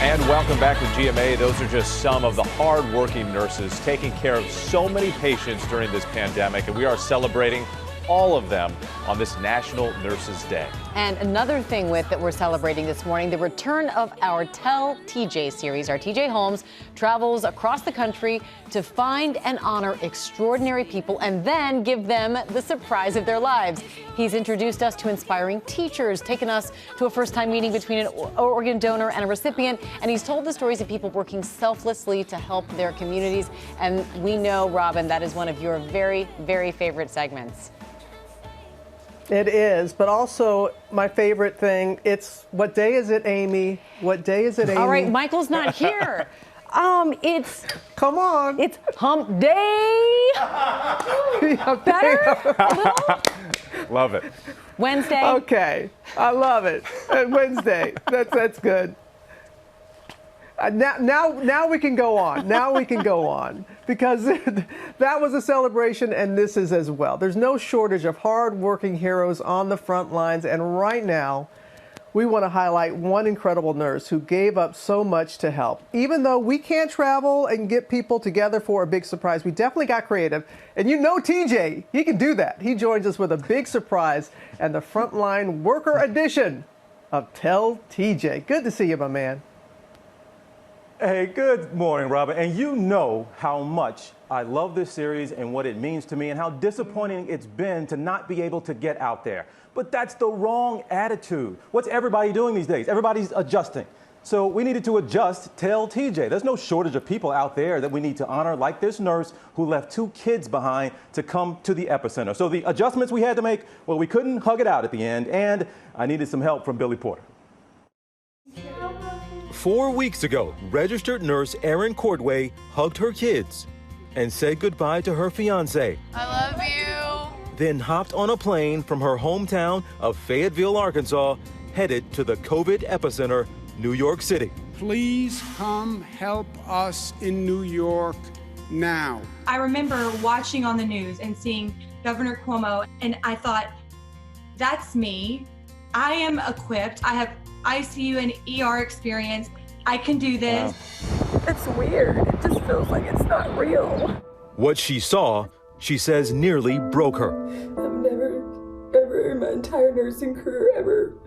And welcome back to GMA. Those are just some of the hard-working nurses taking care of so many patients during this pandemic, and we are celebrating all of them on this National Nurses Day. And another thing that we're celebrating this morning, the return of our Tell TJ series. Our TJ Holmes travels across the country to find and honor extraordinary people and then give them the surprise of their lives. He's introduced us to inspiring teachers, taken us to a first-time meeting between an organ donor and a recipient, and he's told the stories of people working selflessly to help their communities. And we know, Robin, that is one of your very, very favorite segments. It is, but also my favorite thing, it's what day is it, Amy? What day is it, Amy? All right, Michael's not here. It's... Come on. It's hump day. Better? A little? Love it. Wednesday. Okay, I love it. Wednesday, that's good. Now we can go on. Now we can go on because that was a celebration, and this is as well. There's no shortage of hard-working heroes on the front lines, and right now, we want to highlight one incredible nurse who gave up so much to help. Even though we can't travel and get people together for a big surprise, we definitely got creative. And you know TJ, he can do that. He joins us with a big surprise and the Frontline Worker edition of Tell TJ. Good to see you, my man. Hey, good morning, Robin. And you know how much I love this series and what it means to me and how disappointing it's been to not be able to get out there. But that's the wrong attitude. What's everybody doing these days? Everybody's adjusting. So we needed to adjust Tell TJ. There's no shortage of people out there that we need to honor, like this nurse who left 2 kids behind to come to the epicenter. So the adjustments we had to make, well, we couldn't hug it out at the end, and I needed some help from Billy Porter. 4 weeks ago, registered nurse Erin Courtway hugged her kids and said goodbye to her fiancé. I love you. Then hopped on a plane from her hometown of Fayetteville, Arkansas, headed to the COVID epicenter, New York City. Please come help us in New York now. I remember watching on the news and seeing Governor Cuomo, and I thought, that's me. I am equipped. I have ICU and ER experience. I can do this. Wow. It's weird. It just feels like it's not real. What she saw, she says, nearly broke her. I've never, ever in my entire nursing career, ever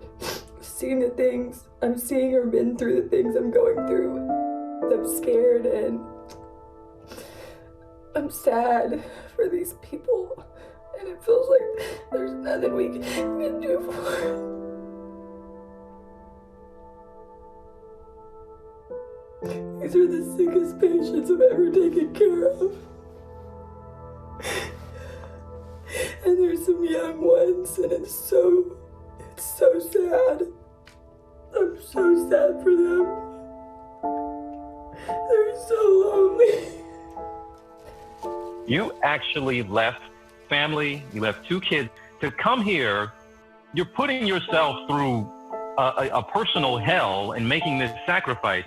seen the things I'm seeing or been through the things I'm going through. I'm scared and I'm sad for these people. And it feels like there's nothing we can do for them. These are the sickest patients I've ever taken care of. And there's some young ones, and it's so sad. I'm so sad for them. They're so lonely. You actually left family, you left 2 kids to come here. You're putting yourself through a personal hell and making this sacrifice.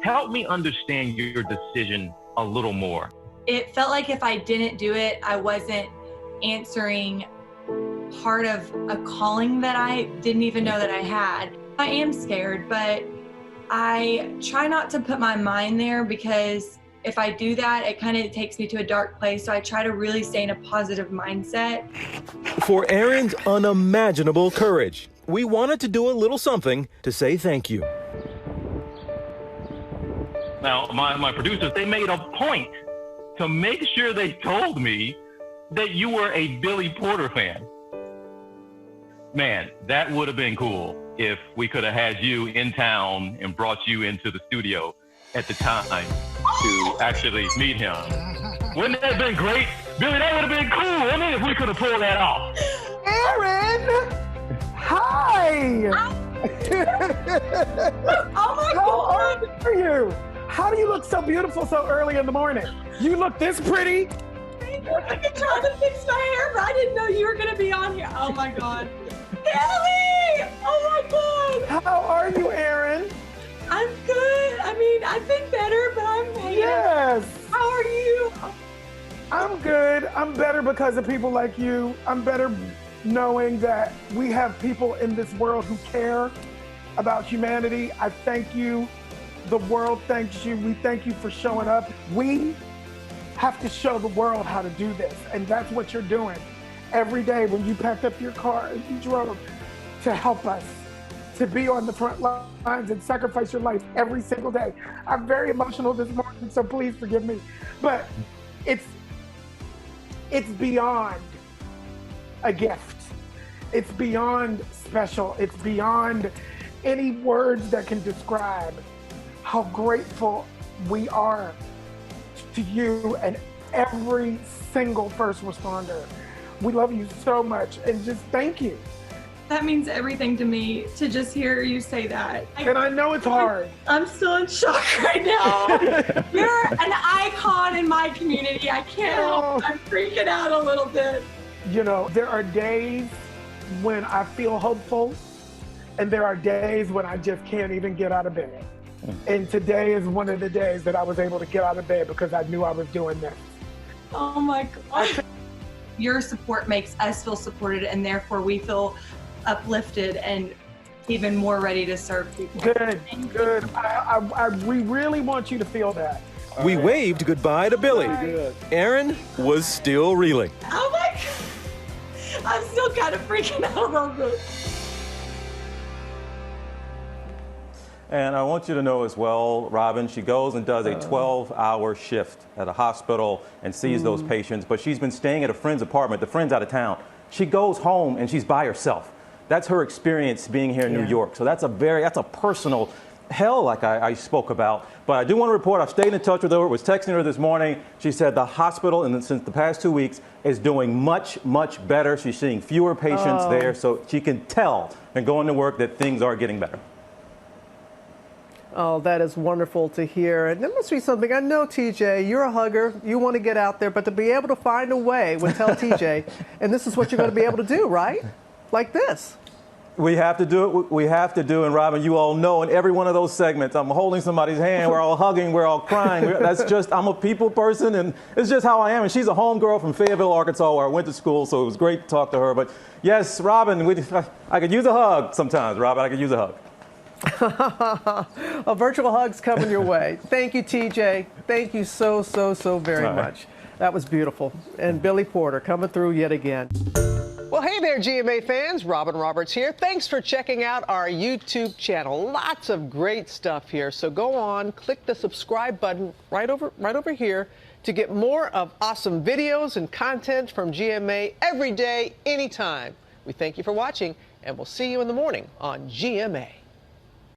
Help me understand your decision a little more. It felt like if I didn't do it, I wasn't answering part of a calling that I didn't even know that I had. I am scared, but I try not to put my mind there because if I do that, it kind of takes me to a dark place. So I try to really stay in a positive mindset. For Erin's unimaginable courage, we wanted to do a little something to say thank you. Now, my producers, they made a point to make sure they told me that you were a Billy Porter fan. Man, that would have been cool if we could have had you in town and brought you into the studio at the time to actually meet him. Wouldn't that have been great? Billy, that would have been cool, wouldn't it, if we could have pulled that off? Erin! Hi! Oh my God! How are you? How do you look so beautiful so early in the morning? You look this pretty. I've been trying to fix my hair, but I didn't know you were going to be on here. Oh my God. Billy! Oh my God! How are you, Erin? I'm good. I mean, I've been better, but I'm hanging. Yes. How are you? I'm good. I'm better because of people like you. I'm better knowing that we have people in this world who care about humanity. I thank you The world thanks you. We thank you for showing up. We have to show the world how to do this, and that's what you're doing. Every day when you packed up your car and you drove to help us, to be on the front lines and sacrifice your life every single day. I'm very emotional this morning, so please forgive me. But it's beyond a gift. It's beyond special. It's beyond any words that can describe how grateful we are to you and every single first responder. We love you so much, and just thank you. That means everything to me to just hear you say that. And I know it's hard. I'm still in shock right now. You're an icon in my community. I can't help. I'm freaking out a little bit. You know, there are days when I feel hopeful, and there are days when I just can't even get out of bed. And today is one of the days that I was able to get out of bed because I knew I was doing this. Oh my God. Your support makes us feel supported, and therefore we feel uplifted and even more ready to serve people. Good. We really want you to feel that. We waved goodbye to Billy. Erin was still reeling. Oh my God. I'm still kind of freaking out a little bit. And I want you to know as well, Robin, she goes and does a 12-hour shift at a hospital and sees those patients, but she's been staying at a friend's apartment. The friend's out of town. She goes home and she's by herself. That's her experience being here in New York. So that's a personal hell like I spoke about. But I do want to report, I've stayed in touch with her, was texting her this morning. She said the hospital, and since the past 2 weeks, is doing much, much better. She's seeing fewer patients there, so she can tell and going to work that things are getting better. Oh, that is wonderful to hear. And there must be something. I know, TJ, you're a hugger. You want to get out there, but to be able to find a way would tell TJ, and this is what you're going to be able to do, right? Like this. We have to do it. We have to do, and Robin, you all know in every one of those segments, I'm holding somebody's hand, we're all hugging, we're all crying. That's just, I'm a people person, and it's just how I am. And she's a homegirl from Fayetteville, Arkansas, where I went to school, so it was great to talk to her. But yes, Robin, I could use a hug sometimes, Robin. I could use a hug. A virtual hug's coming your way. Thank you, TJ. Thank you so very much. That was beautiful. And Billy Porter coming through yet again. Well, hey there, GMA fans. Robin Roberts here. Thanks for checking out our YouTube channel. Lots of great stuff here. So go on, click the subscribe button right over here to get more of awesome videos and content from GMA every day, anytime. We thank you for watching, and we'll see you in the morning on GMA.